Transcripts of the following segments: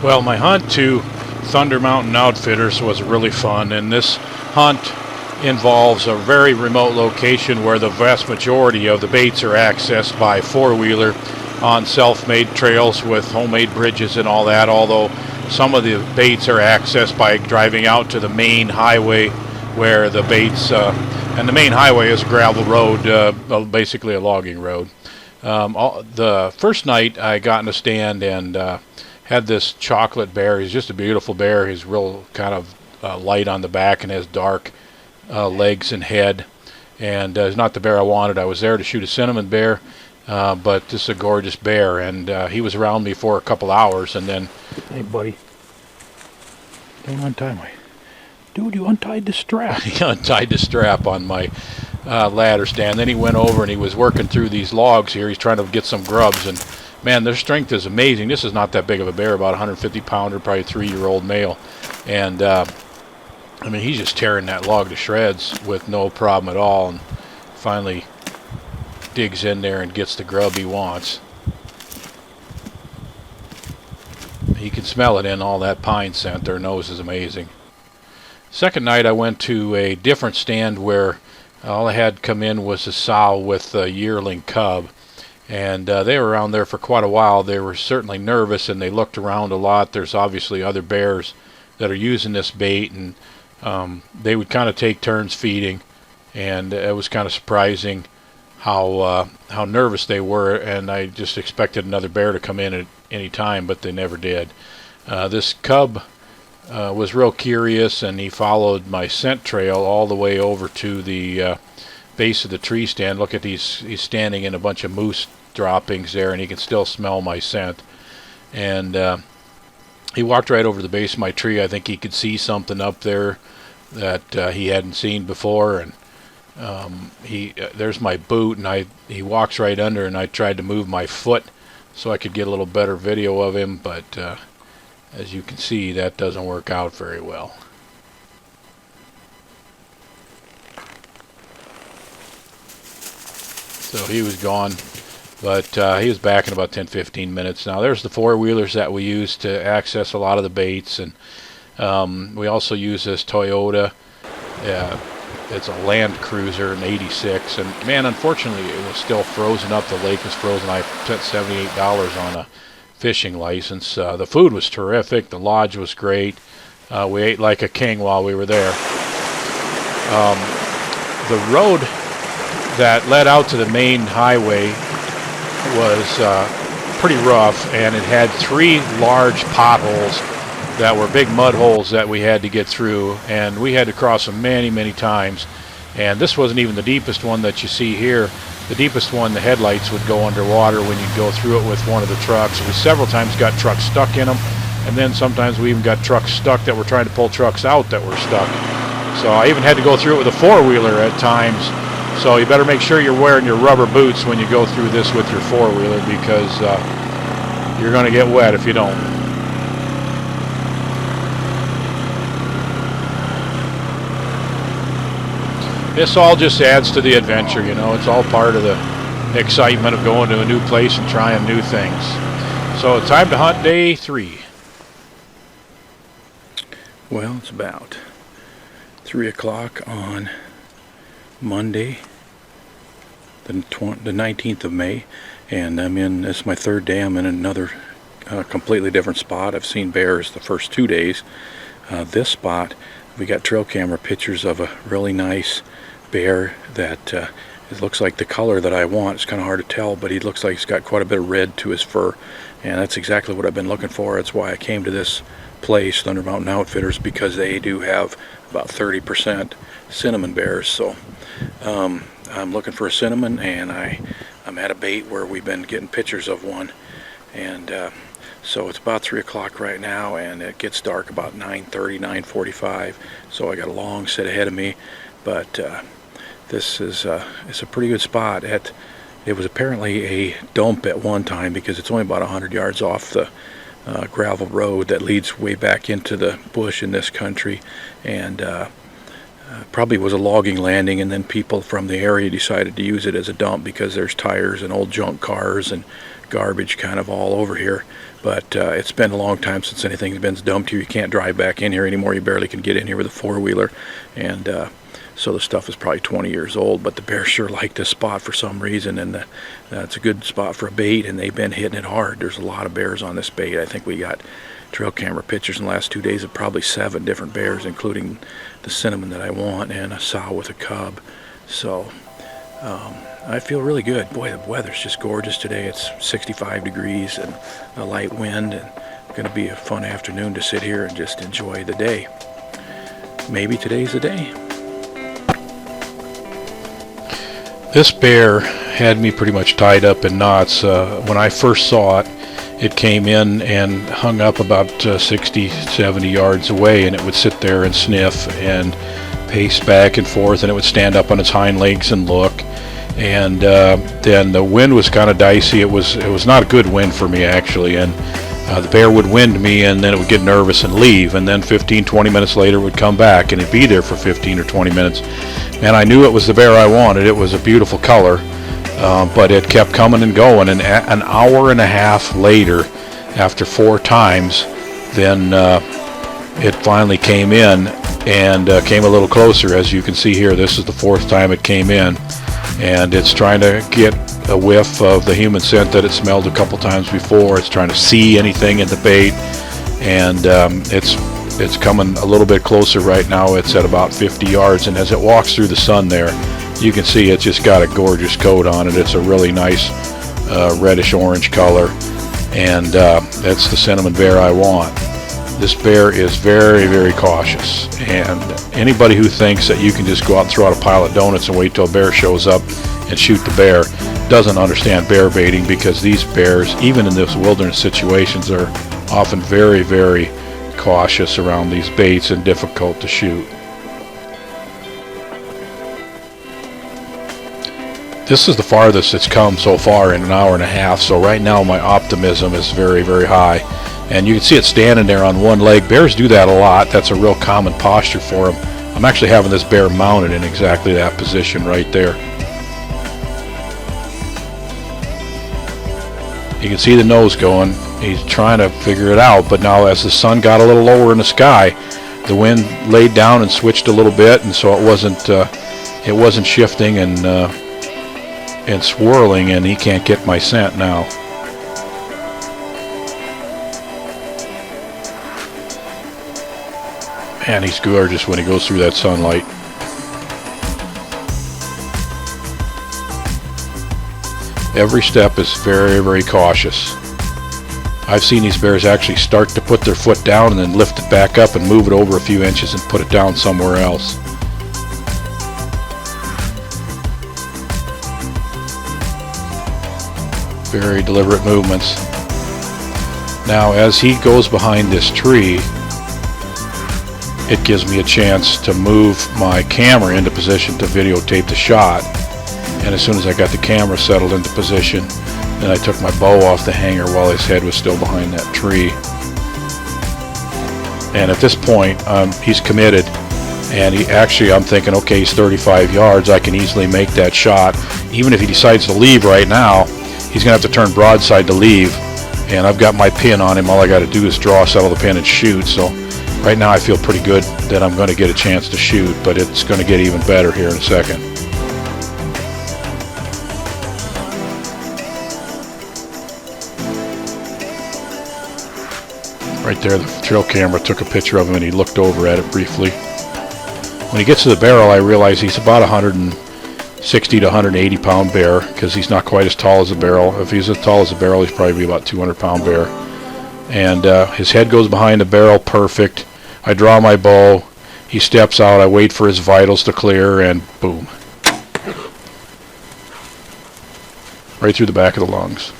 Well, my hunt to Thunder Mountain Outfitters was really fun, and this hunt involves a very remote location where the vast majority of the baits are accessed by four-wheeler on self-made trails with homemade bridges and all that, although some of the baits are accessed by driving out to the main highway where the baits, and the main highway is a gravel road, basically a logging road. The first night I got in a stand and had this chocolate bear. He's just a beautiful bear. He's real kind of light on the back and has dark legs and head. And it's not the bear I wanted. I was there to shoot a cinnamon bear, but this is a gorgeous bear. And he was around me for a couple hours, and then, hey buddy, don't untie my... Dude, you untied the strap. He untied the strap on my ladder stand. Then he went over and he was working through these logs here. He's trying to get some grubs, and man, their strength is amazing. This is not that big of a bear, about 150 pounder, probably 3-year-old male. And I mean, he's just tearing that log to shreds with no problem at all, and finally digs in there and gets the grub he wants. He can smell it in all that pine scent. Their nose is amazing. Second night I went to a different stand where all I had come in was a sow with a yearling cub. And they were around there for quite a while. They were certainly nervous, and they looked around a lot. There's obviously other bears that are using this bait, and they would kind of take turns feeding. And it was kind of surprising how nervous they were. And I just expected another bear to come in at any time, but they never did. This cub was real curious, and he followed my scent trail all the way over to the base of the tree stand. Look at he's standing in a bunch of moose droppings there, and he can still smell my scent. And he walked right over the base of my tree. I think he could see something up there that he hadn't seen before. And there's my boot, and he walks right under, and I tried to move my foot so I could get a little better video of him, but as you can see, that doesn't work out very well. So he was gone, but he was back in about 10-15 minutes. Now there's the four-wheelers that we use to access a lot of the baits, and we also use this Toyota. It's a Land Cruiser, an 86, and man, unfortunately it was still frozen up. The lake was frozen. I spent $78 on a fishing license. The food was terrific. The lodge was great. We ate like a king while we were there. The road that led out to the main highway was pretty rough, and it had 3 large potholes that were big mud holes that we had to get through, and we had to cross them many times. And this wasn't even the deepest one that you see here. The deepest one, the headlights would go underwater when you'd go through it with one of the trucks. We several times got trucks stuck in them, and then sometimes we even got trucks stuck that were trying to pull trucks out that were stuck. So I even had to go through it with a four-wheeler at times. So you better make sure you're wearing your rubber boots when you go through this with your four-wheeler, because you're going to get wet if you don't. This all just adds to the adventure, you know. It's all part of the excitement of going to a new place and trying new things. So time to hunt day 3. Well, it's about 3 o'clock on Monday, the 19th of May, and this is my 3rd day. I'm in another completely different spot. I've seen bears the first 2 days. This spot, we got trail camera pictures of a really nice bear that it looks like the color that I want. It's kind of hard to tell, but he looks like he's got quite a bit of red to his fur, and that's exactly what I've been looking for. That's why I came to this place, Thunder Mountain Outfitters, because they do have about 30% cinnamon bears. So I'm looking for a cinnamon, and I'm at a bait where we've been getting pictures of one, and so it's about 3 o'clock right now, and it gets dark about 9:30, 9:45. So I got a long set ahead of me, but this is it's a pretty good spot. It was apparently a dump at one time, because it's only about 100 yards off the gravel road that leads way back into the bush in this country, and probably was a logging landing, and then people from the area decided to use it as a dump because there's tires and old junk cars and garbage kind of all over here. But it's been a long time since anything's been dumped here. You can't drive back in here anymore. You barely can get in here with a four-wheeler. And so the stuff is probably 20 years old. But the bears sure like this spot for some reason. And it's a good spot for a bait, and they've been hitting it hard. There's a lot of bears on this bait. I think we got trail camera pictures in the last 2 days of probably 7 different bears, including the cinnamon that I want and a sow with a cub. So I feel really good. Boy, the weather's just gorgeous today. It's 65 degrees and a light wind, and it's going to be a fun afternoon to sit here and just enjoy the day. Maybe today's the day. This bear had me pretty much tied up in knots. When I first saw it, it came in and hung up about 60, 70 yards away, and it would sit there and sniff and pace back and forth, and it would stand up on its hind legs and look. And then the wind was kind of dicey. It was not a good wind for me, actually, and the bear would wind me, and then it would get nervous and leave, and then 15, 20 minutes later it would come back, and it'd be there for 15 or 20 minutes. And I knew it was the bear I wanted. It was a beautiful color, but it kept coming and going, and an hour and a half later, after 4 times, then it finally came in and came a little closer. As you can see here, this is the 4th time it came in, and it's trying to get a whiff of the human scent that it smelled a couple times before. It's trying to see anything in the bait, and it's coming a little bit closer right now. It's at about 50 yards, and as it walks through the sun there, you can see it's just got a gorgeous coat on it. It's a really nice reddish orange color, and that's the cinnamon bear I want. This bear is very, very cautious, and anybody who thinks that you can just go out and throw out a pile of donuts and wait till a bear shows up and shoot the bear doesn't understand bear baiting, because these bears, even in those wilderness situations, are often very, very cautious around these baits and difficult to shoot. This is the farthest it's come so far in an hour and a half, so right now my optimism is very, very high. And you can see it standing there on one leg. Bears do that a lot. That's a real common posture for them. I'm actually having this bear mounted in exactly that position right there. You can see the nose going. He's trying to figure it out, but now as the sun got a little lower in the sky, the wind laid down and switched a little bit, and so it wasn't shifting and swirling, and he can't get my scent now. Man, he's gorgeous when he goes through that sunlight. Every step is very, very cautious. I've seen these bears actually start to put their foot down and then lift it back up and move it over a few inches and put it down somewhere else. Very deliberate movements. Now, as he goes behind this tree, it gives me a chance to move my camera into position to videotape the shot. And as soon as I got the camera settled into position, then I took my bow off the hanger while his head was still behind that tree. And at this point, he's committed, and I'm thinking, okay, he's 35 yards, I can easily make that shot. Even if he decides to leave right now, he's gonna have to turn broadside to leave, and I've got my pin on him. All I gotta do is draw, settle the pin, and shoot. So right now I feel pretty good that I'm gonna get a chance to shoot, but it's gonna get even better here in a second. Right there, the trail camera took a picture of him, and he looked over at it briefly. When he gets to the barrel, I realize he's about 160 to 180 pound bear, because he's not quite as tall as a barrel. If he's as tall as a barrel, he's probably about 200 pound bear. And his head goes behind the barrel, perfect. I draw my bow, he steps out, I wait for his vitals to clear, and boom. Right through the back of the lungs.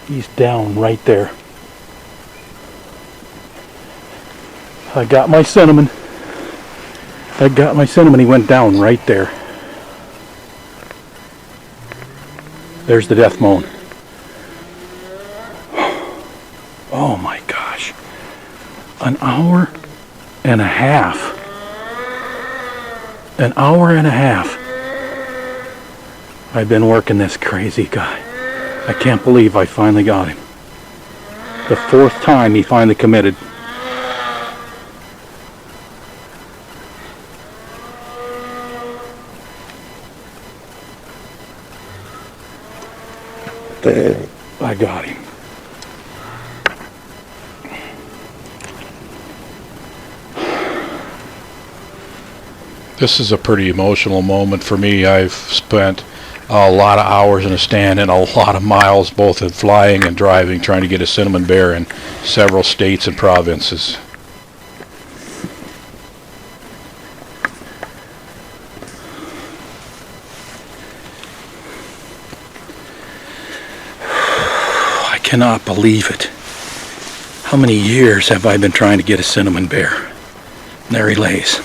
He's down right there. I got my cinnamon. He went down right there. There's the death moan. Oh my gosh. An hour and a half. An hour and a half I've been working this crazy guy. I can't believe I finally got him. The 4th time he finally committed. I got him. This is a pretty emotional moment for me. I've spent a lot of hours in a stand and a lot of miles both in flying and driving trying to get a cinnamon bear in several states and provinces. I cannot believe it. How many years have I been trying to get a cinnamon bear? And there he lays.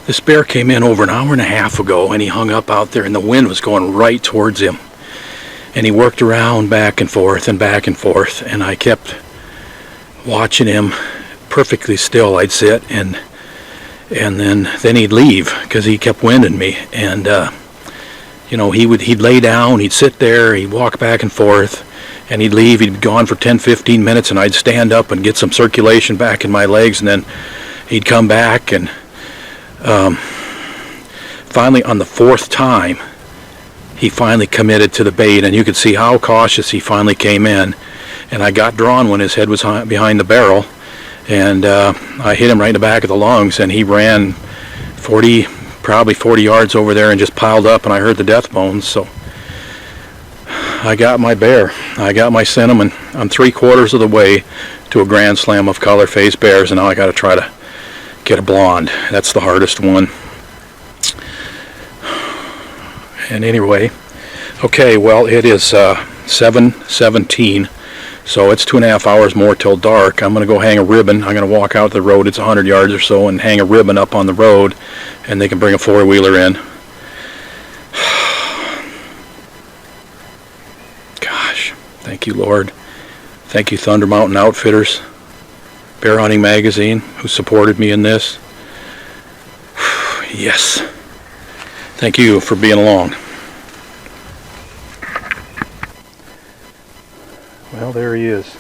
This bear came in over an hour and a half ago, and he hung up out there, and the wind was going right towards him. And he worked around back and forth, and I kept watching him perfectly still. I'd sit, and then he'd leave because he kept winding me. And he'd lay down, he'd sit there, he'd walk back and forth, and he'd leave. He'd be gone for 10-15 minutes, and I'd stand up and get some circulation back in my legs, and then he'd come back. And finally, on the 4th time, he finally committed to the bait, and you could see how cautious he finally came in. And I got drawn when his head was behind the barrel, and I hit him right in the back of the lungs, and he ran probably 40 yards over there and just piled up, and I heard the death bones. So I got my bear. I got my cinnamon. I'm 3/4 of the way to a grand slam of color-faced bears, and now I got to try to get a blonde. That's the hardest one. And anyway, okay, well, it is 7:17, so it's 2.5 hours more till dark. I'm going to go hang a ribbon. I'm going to walk out to the road. It's 100 yards or so, and hang a ribbon up on the road, and they can bring a 4-wheeler in. Gosh, thank you, Lord. Thank you, Thunder Mountain Outfitters, Bear Hunting Magazine, who supported me in this. Yes. Thank you for being along. Well, there he is.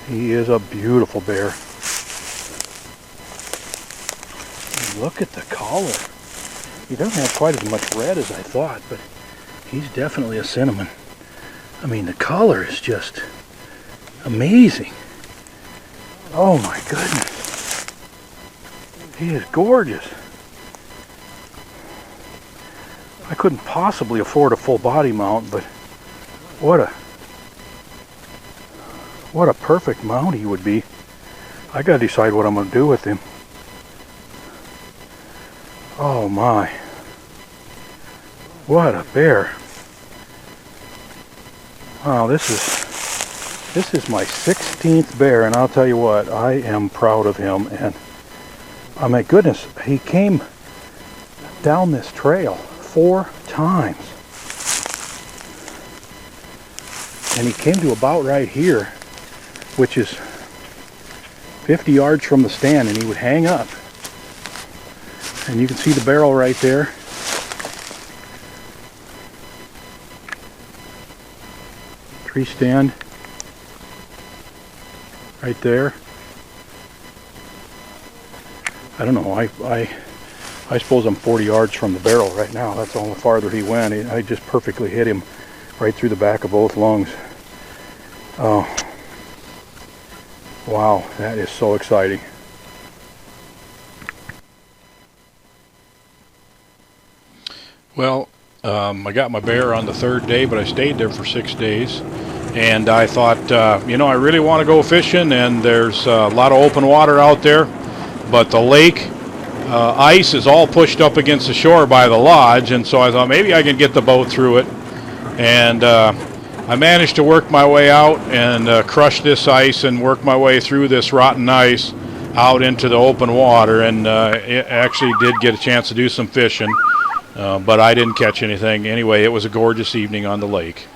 He is a beautiful bear. Look at the collar. He doesn't have quite as much red as I thought, but he's definitely a cinnamon. I mean, the color is just amazing. Oh my goodness. He is gorgeous. I couldn't possibly afford a full body mount, but what a perfect mount he would be. I gotta decide what I'm gonna do with him. Oh my. What a bear. Wow, this is my 16th bear, and I'll tell you what, I am proud of him. And oh my goodness, he came down this trail 4 times. And he came to about right here, which is 50 yards from the stand, and he would hang up. And you can see the barrel right there. Tree stand right there. I don't know, I suppose I'm 40 yards from the barrel right now. That's all the farther he went. I just perfectly hit him right through the back of both lungs. Oh, wow, that is so exciting. Well, I got my bear on the 3rd day, but I stayed there for 6 days. And I thought, I really want to go fishing, and there's a lot of open water out there. But the lake ice is all pushed up against the shore by the lodge, and so I thought maybe I can get the boat through it. And I managed to work my way out and crush this ice and work my way through this rotten ice out into the open water, and it actually did get a chance to do some fishing, but I didn't catch anything. Anyway, it was a gorgeous evening on the lake.